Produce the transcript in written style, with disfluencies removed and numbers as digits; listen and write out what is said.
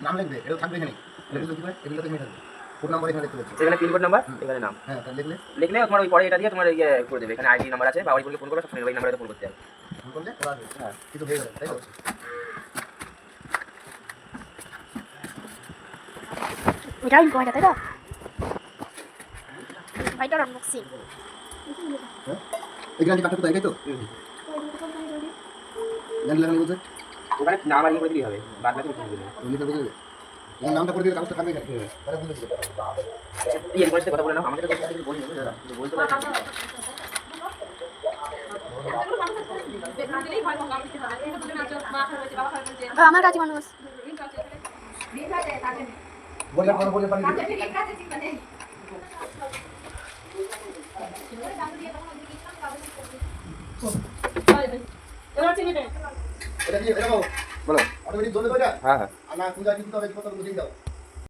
নাম লিখবে, এটা থাকবে এখানে। লিখলে কি করে? এগুলো তো এখানে থাকবে। কোড নাম্বার এখানে লিখতে বলছে। এখানে পিনকোড নাম্বার, এখানে নাম হ্যাঁ, তাহলে লিখলে লিখলে তোমার ওই পরে এটা দিয়ে তোমার ইয়ে করে দেবে। এখানে আইডি নাম্বার আছে বা ওই বলে ফোন করবে, তখন ওই নাম্বারে ফোন করতে হবে। ফোন করলে ওরা আসবে। হ্যাঁ কিছু হয়ে যাবে, তাই তো? এটা ইম্পর্টেন্ট তাই তো ভাইটার আনবক্সিং হ্যাঁ, এখানে কাটতে কোথায়, তাই তো? জানি লাগানো বলছে। ওখানে নাম আর ইয়ে করে দিলেই হবে, বাদ বাকি কিছু হবে না। তুমি তো বুঝলে এর নামটা করে দিলে কাগজটা থাকবে এখানে। তাহলে বুঝে দিবে। ইয়ে করে কথা বলে নাও, আমাকে তো কিছু বলি না, বলতে পারছি না। আমার কাছে মানুষ বললে কোন বলে পানি দিবে। এটা কি এটা বলো। অটোমেটিক জ্বলবে তো এটা? হ্যাঁ হ্যাঁ আর না কোন জায়গায় দিতে হবে কত বুঝিয়ে দাও।